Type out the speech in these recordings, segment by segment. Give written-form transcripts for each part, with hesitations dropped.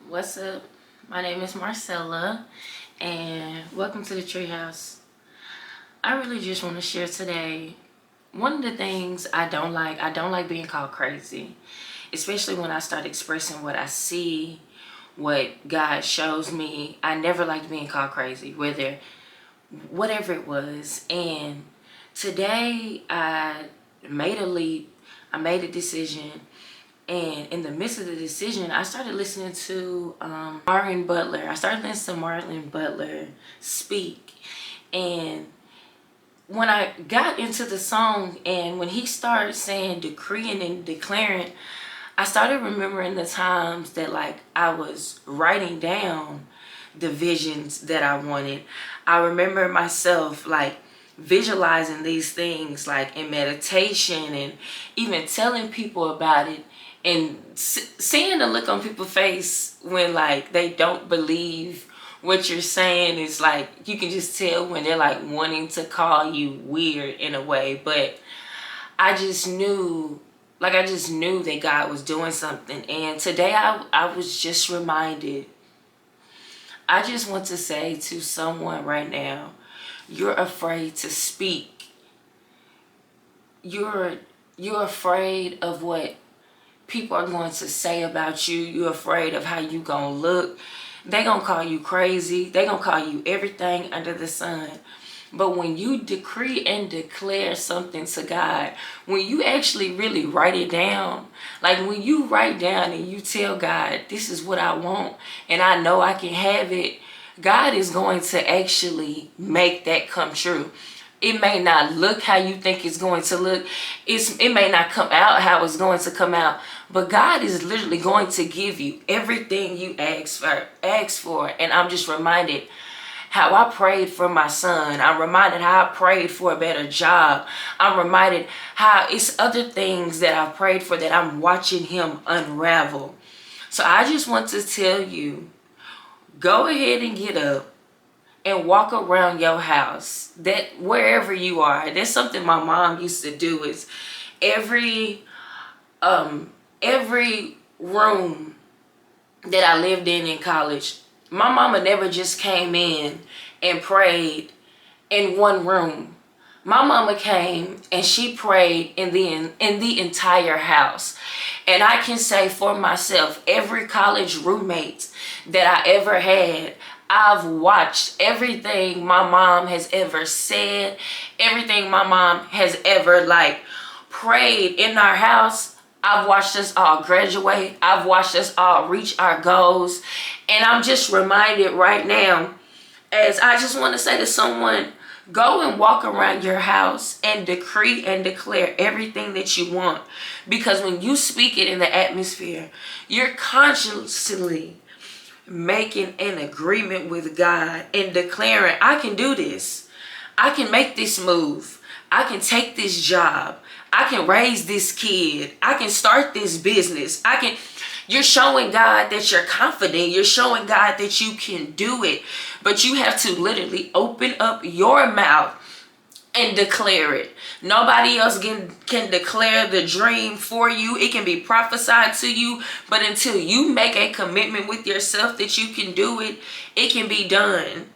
What's up? My name is Marcella, and welcome to the Treehouse. I really just want to share today one of the things I don't like being called crazy, especially when I start expressing what I see, what God shows me. I never liked being called crazy, whatever it was. And today I made a leap, I made a decision. And in the midst of the decision, I started listening to Marvin Butler. I started listening to Marvin Butler speak. And when I got into the song and when he started saying decreeing and declaring, I started remembering the times that like I was writing down the visions that I wanted. I remember myself like visualizing these things like in meditation and even telling people about it, and seeing the look on people's face when like they don't believe what you're saying. Is like you can just tell when they're like wanting to call you weird in a way. But I just knew that God was doing something. And today I was just reminded. I just want to say to someone right now, you're afraid to speak. You're afraid of what people are going to say about you. You're afraid of how you gonna look. They gonna call you crazy. They gonna call you everything under the sun. But when you decree and declare something to God, when you actually really write it down, like when you write down and you tell God, this is what I want and I know I can have it, God is going to actually make that come true. It may not look how you think it's going to look. It may not come out how it's going to come out. But God is literally going to give you everything you ask for. And I'm just reminded how I prayed for my son. I'm reminded how I prayed for a better job. I'm reminded how it's other things that I've prayed for that I'm watching him unravel. So I just want to tell you, go ahead and get up and walk around your house, that wherever you are. That's something my mom used to do. Is every room that I lived in college, my mama never just came in and prayed in one room. My mama came and she prayed in the entire house. And I can say for myself, every college roommate that I ever had, I've watched everything my mom has ever said, everything my mom has ever like prayed in our house. I've watched us all graduate. I've watched us all reach our goals. And I'm just reminded right now, as I just want to say to someone, go and walk around your house and decree and declare everything that you want. Because when you speak it in the atmosphere, you're consciously making an agreement with God and declaring, I can do this. I can make this move. I can take this job. I can raise this kid. I can start this business. You're showing God that you're confident. You're showing God that you can do it. But you have to literally open up your mouth and declare it. Nobody else can declare the dream for you. It can be prophesied to you, but until you make a commitment with yourself that you can do it, it can be done.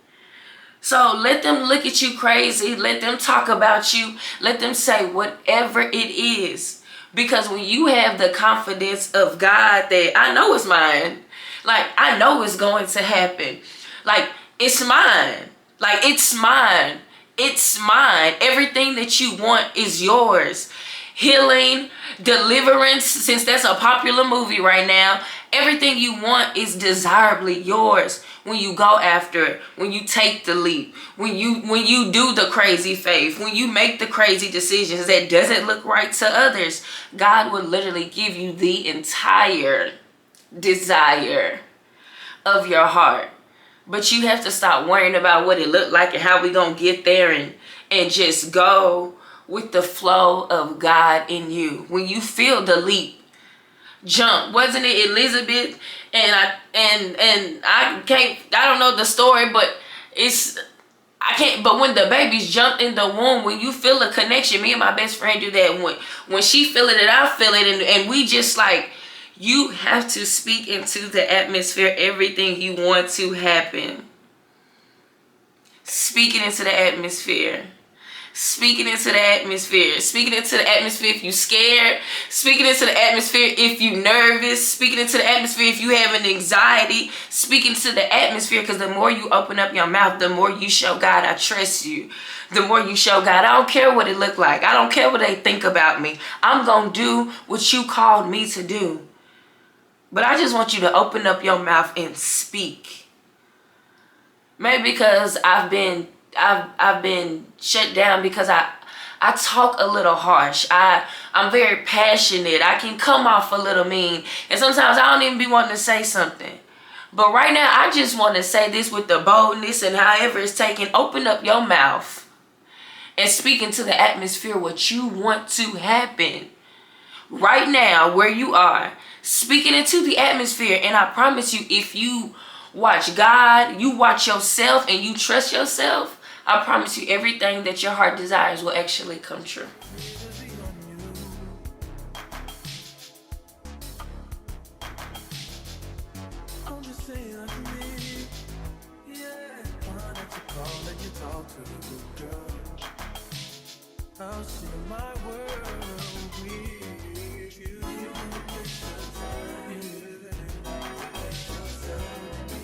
So let them look at you crazy. Let them talk about you. Let them say whatever it is. Because when you have the confidence of God that I know it's mine, like I know it's going to happen. Like it's mine. Like it's mine. It's mine. Everything that you want is yours. Healing, deliverance, since that's a popular movie right now, everything you want is desirably yours when you go after it, when you take the leap, when you do the crazy faith, when you make the crazy decisions that doesn't look right to others. God will literally give you the entire desire of your heart. But you have to stop worrying about what it looked like and how we gonna get there, and just go with the flow of God in you. When you feel the leap, jump. Wasn't it Elizabeth? And I don't know the story, but it's I can't, but when the babies jump in the womb, when you feel a connection, me and my best friend do that. When she feel it and I feel it, and we just like, you have to speak into the atmosphere everything you want to happen. Speaking into the atmosphere. Speaking into the atmosphere. Speaking into the atmosphere if you scared. Speaking into the atmosphere if you nervous. Speaking into the atmosphere if you have an anxiety. Speaking to the atmosphere, because the more you open up your mouth, the more you show God I trust you. The more you show God, I don't care what it look like. I don't care what they think about me. I'm going to do what you called me to do. But I just want you to open up your mouth and speak. Maybe because I've been shut down because I talk a little harsh. I'm very passionate. I can come off a little mean. And sometimes I don't even be wanting to say something. But right now, I just want to say this with the boldness and however it's taken. Open up your mouth and speak into the atmosphere what you want to happen. Right now, where you are, speaking into the atmosphere. And I promise you, if you watch God, you watch yourself, and you trust yourself, I promise you everything that your heart desires will actually come true. I'll share my world with you.